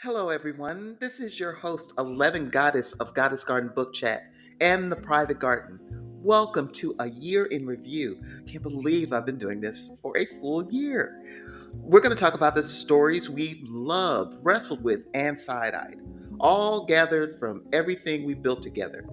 Hello, everyone. This is your host, 11 Goddess of Goddess Garden Book Chat and the Private Garden. Welcome to a year in review. I can't believe I've been doing this for a full year. We're going to talk about the stories we loved, wrestled with, and side eyed, all gathered from everything we built together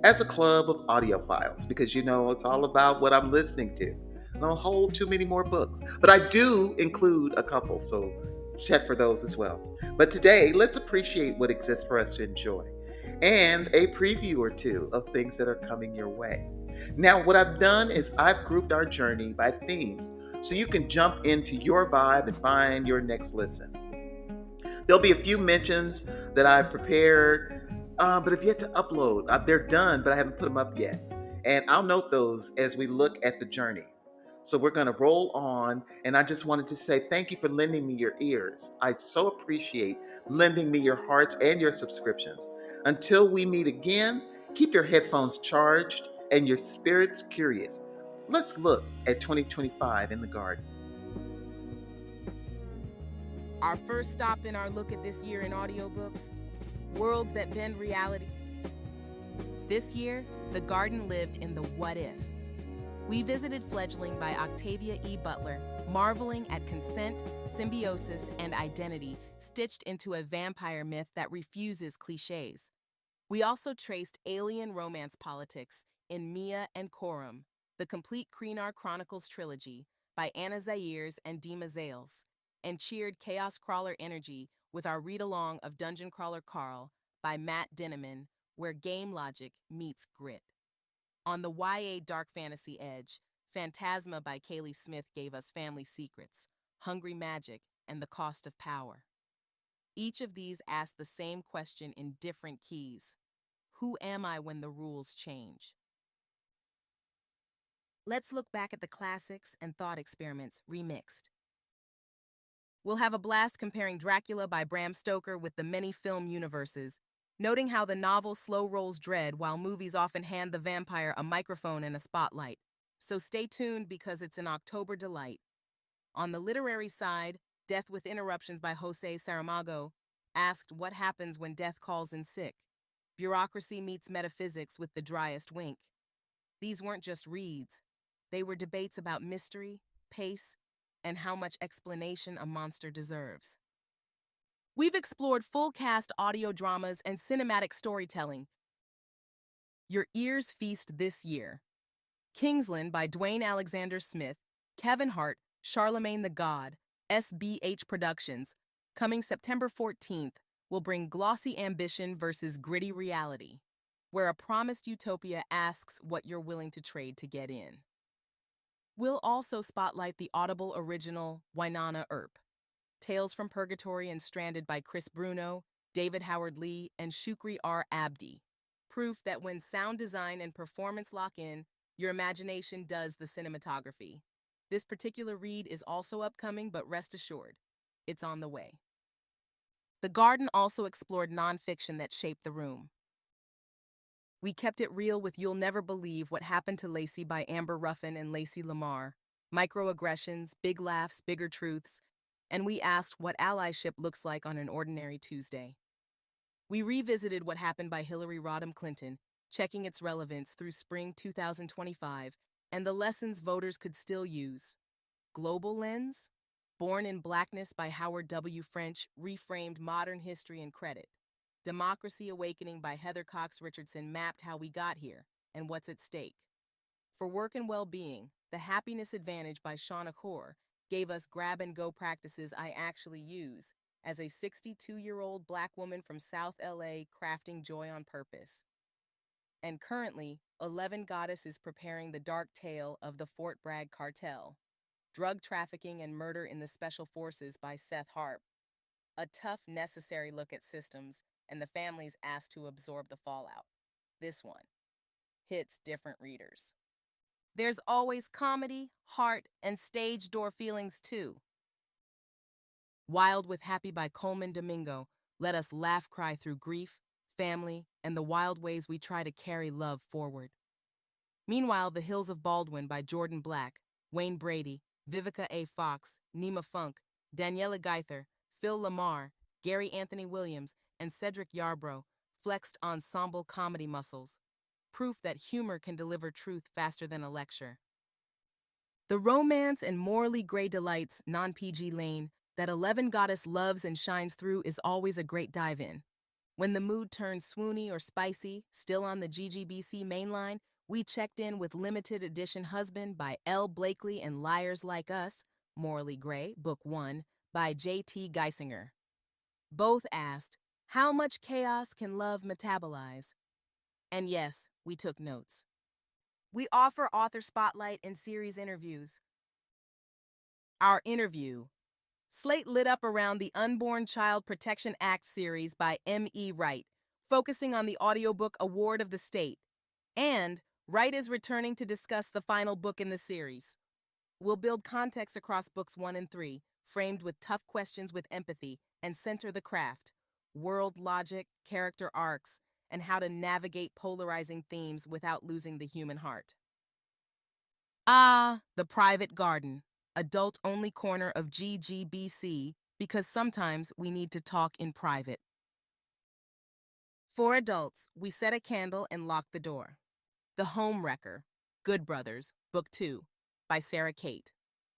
as a club of audiophiles, because it's all about what I'm listening to. I don't hold too many more books, but I do include a couple, so check for those as well. But today, let's appreciate what exists for us to enjoy and a preview or two of things that are coming your way. Now, what I've done is I've grouped our journey by themes so you can jump into your vibe and find your next listen. There'll be a few mentions that I've prepared, but have yet to upload. They're done, but I haven't put them up yet. And I'll note those as we look at the journey. So we're going to roll on. And I just wanted to say thank you for lending me your ears. I so appreciate lending me your hearts and your subscriptions. Until we meet again, keep your headphones charged and your spirits curious. Let's look at 2025 in the garden. Our first stop in our look at this year in audiobooks, Worlds That Bend Reality. This year, the garden lived in the what if. We visited Fledgling by Octavia E. Butler, marveling at consent, symbiosis, and identity stitched into a vampire myth that refuses cliches. We also traced alien romance politics in Mia and Coram, the complete Kreenar Chronicles trilogy by Anna Zayers and Dima Zales, and cheered Chaos Crawler energy with our read-along of Dungeon Crawler Carl by Matt Dinneman, where game logic meets grit. On the YA dark fantasy edge, Phantasma by Kaylee Smith gave us family secrets, hungry magic, and the cost of power. Each of these asked the same question in different keys. Who am I when the rules change? Let's look back at the classics and thought experiments remixed. We'll have a blast comparing Dracula by Bram Stoker with the many film universes, noting how the novel slow rolls dread while movies often hand the vampire a microphone and a spotlight. So stay tuned because it's an October delight. On the literary side, Death with Interruptions by Jose Saramago asked what happens when death calls in sick. Bureaucracy meets metaphysics with the driest wink. These weren't just reads. They were debates about mystery, pace, and how much explanation a monster deserves. We've explored full cast audio dramas and cinematic storytelling. Your ears feast this year. Kingsland by Dwayne Alexander Smith, Kevin Hart, Charlemagne the God, SBH Productions, coming September 14th, will bring glossy ambition versus gritty reality, where a promised utopia asks what you're willing to trade to get in. We'll also spotlight the Audible original Wynonna Earp, Tales from Purgatory and Stranded by Chris Bruno, David Howard Lee, and Shukri R. Abdi. Proof that when sound design and performance lock in, your imagination does the cinematography. This particular read is also upcoming, but rest assured, it's on the way. The Garden also explored nonfiction that shaped the room. We kept it real with You'll Never Believe What Happened to Lacey by Amber Ruffin and Lacey Lamar, microaggressions, big laughs, bigger truths, and we asked what allyship looks like on an ordinary Tuesday. We revisited What Happened by Hillary Rodham Clinton, checking its relevance through spring 2025 and the lessons voters could still use. Global Lens, Born in Blackness by Howard W. French, reframed modern history and credit. Democracy Awakening by Heather Cox Richardson mapped how we got here and what's at stake. For Work and Well-Being, The Happiness Advantage by Shauna Kaur gave us grab-and-go practices I actually use as a 62-year-old Black woman from South LA crafting joy on purpose. And currently, 11 Goddess is preparing the dark tale of the Fort Bragg cartel, Drug Trafficking and Murder in the Special Forces by Seth Harp. A tough, necessary look at systems and the families asked to absorb the fallout. This one hits different readers. There's always comedy, heart, and stage door feelings too. Wild with Happy by Coleman Domingo let us laugh cry through grief, family, and the wild ways we try to carry love forward. Meanwhile, The Hills of Baldwin by Jordan Black, Wayne Brady, Vivica A. Fox, Nima Funk, Daniela Geither, Phil Lamar Gary Anthony Williams, and Cedric Yarbrough flexed ensemble comedy muscles, proof that humor can deliver truth faster than a lecture. The romance and morally gray delights, non-PG lane, that 11 Goddess loves and shines through is always a great dive-in. When the mood turns swoony or spicy, still on the GGBC mainline, we checked in with limited edition Husband by L. Blakely and Liars Like Us, Morally Gray, Book 1, by J.T. Geisinger. Both asked, how much chaos can love metabolize? And yes, we took notes. We offer author spotlight and series interviews. Our interview, Slate lit up around the Unborn Child Protection Act series by M.E. Wright, focusing on the audiobook Award of the State. And Wright is returning to discuss the final book in the series. We'll build context across books 1 and 3, framed with tough questions with empathy, and center the craft, world logic, character arcs, and how to navigate polarizing themes without losing the human heart. The Private Garden, adult-only corner of GGBC, because sometimes we need to talk in private. For adults, we set a candle and lock the door. The Home Wrecker, Good Brothers, Book 2, by Sarah Kate.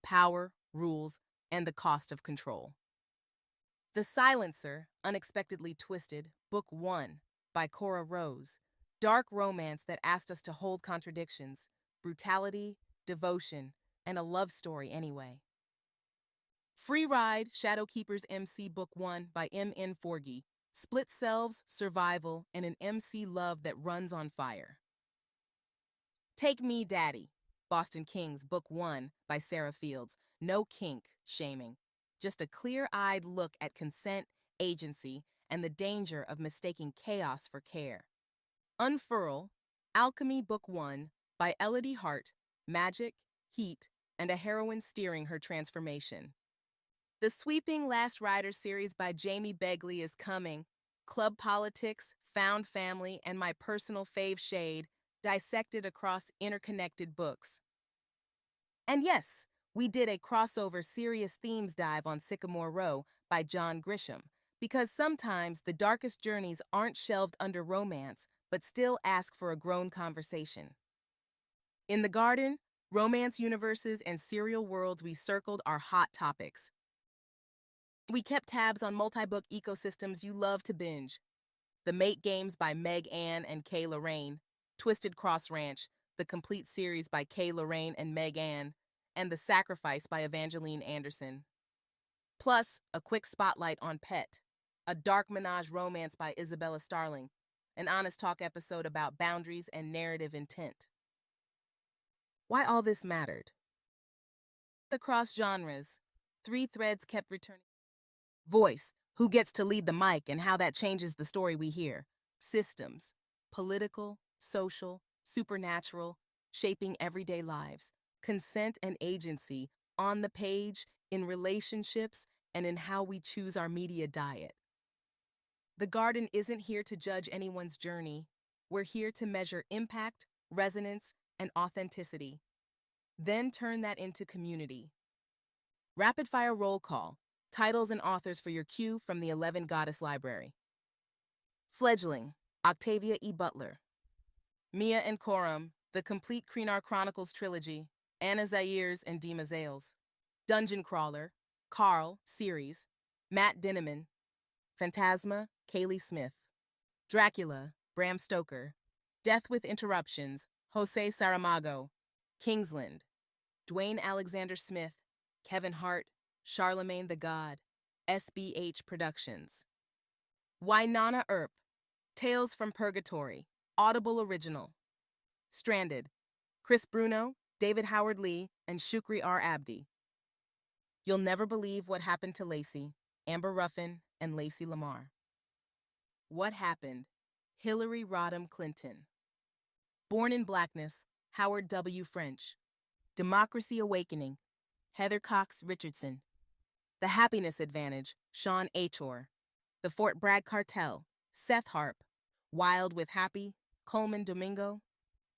Power, Rules, and the Cost of Control. The Silencer, Unexpectedly Twisted, Book 1, by Cora Rose. Dark romance that asked us to hold contradictions, brutality, devotion, and a love story anyway. Free Ride, Shadowkeepers MC Book 1 by M.N. Forgy. Split selves, survival, and an MC love that runs on fire. Take Me, Daddy, Boston Kings Book 1 by Sarah Fields. No kink shaming, just a clear-eyed look at consent, agency, and the danger of mistaking chaos for care. Unfurl, Alchemy Book 1 by Elodie Hart. Magic, heat, and a heroine steering her transformation. The sweeping Last Rider series by Jamie Begley is coming. Club politics, found family, and my personal fave shade, dissected across interconnected books. And yes, we did a crossover serious themes dive on Sycamore Row by John Grisham, because sometimes the darkest journeys aren't shelved under romance, but still ask for a grown conversation. In the garden, romance universes and serial worlds we circled are hot topics. We kept tabs on multi-book ecosystems you love to binge. The Mate Games by Meg Ann and Kay Lorraine, Twisted Cross Ranch, the complete series by Kay Lorraine and Meg Ann, and The Sacrifice by Evangeline Anderson. Plus, a quick spotlight on Pet, a dark menage romance by Isabella Starling, an Honest Talk episode about boundaries and narrative intent. Why all this mattered? Across genres, 3 threads kept returning. Voice, who gets to lead the mic and how that changes the story we hear. Systems, political, social, supernatural, shaping everyday lives. Consent and agency, on the page, in relationships, and in how we choose our media diet. The Garden isn't here to judge anyone's journey. We're here to measure impact, resonance, and authenticity. Then turn that into community. Rapid fire roll call. Titles and authors for your cue from the 11 Goddess Library. Fledgling, Octavia E. Butler. Mia and Coram, the complete Kreenar Chronicles trilogy, Anna Zaires and Dima Zales. Dungeon Crawler, Carl, series, Matt Dinneman. Phantasma, Kaylee Smith. Dracula, Bram Stoker. Death with Interruptions, Jose Saramago. Kingsland, Dwayne Alexander Smith, Kevin Hart, Charlemagne the God, SBH Productions. Wynonna Earp, Tales from Purgatory, Audible Original. Stranded, Chris Bruno, David Howard Lee, and Shukri R. Abdi. You'll Never Believe What Happened to Lacey, Amber Ruffin, and Lacey Lamar. What Happened? Hillary Rodham Clinton. Born in Blackness, Howard W. French. Democracy Awakening, Heather Cox Richardson. The Happiness Advantage, Sean Achor. The Fort Bragg Cartel, Seth Harp. Wild with Happy, Coleman Domingo.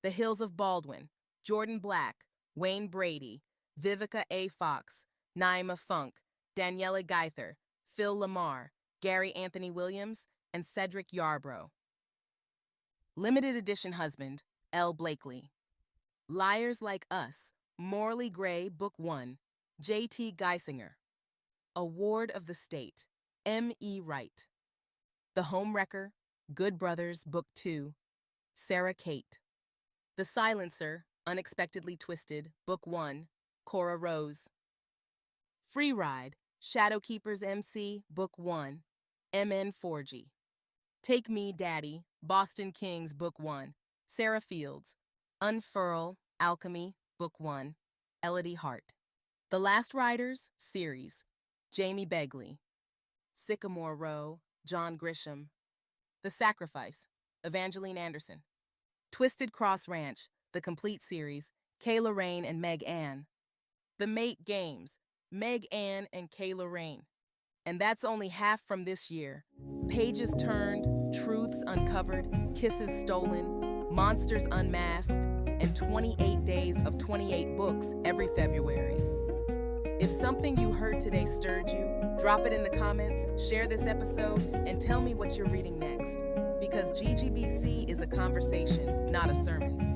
The Hills of Baldwin, Jordan Black, Wayne Brady, Vivica A. Fox, Naima Funk, Daniela Geither, Phil Lamar, Gary Anthony Williams, and Cedric Yarbrough. Limited Edition Husband, L. Blakely. Liars Like Us, Morally Gray, Book 1, J.T. Geisinger. Award of the State, M. E. Wright. The Homewrecker, Good Brothers, Book 2, Sarah Kate. The Silencer, Unexpectedly Twisted, Book 1, Cora Rose. Free Ride, Shadowkeepers MC, Book 1, M.N. Forgy. Take Me, Daddy, Boston Kings, Book 1, Sarah Fields. Unfurl, Alchemy, Book 1, Elodie Hart. The Last Riders, Series, Jamie Begley. Sycamore Row, John Grisham. The Sacrifice, Evangeline Anderson. Twisted Cross Ranch, the complete series, Kayla Rain and Meg Ann. The Mate Games, Meg Ann and Kayla Rain. And that's only half from this year. Pages Turned, Truths Uncovered, Kisses Stolen, Monsters Unmasked, and 28 Days of 28 Books every February. If something you heard today stirred you, drop it in the comments, share this episode, and tell me what you're reading next. Because GGBC is a conversation, not a sermon.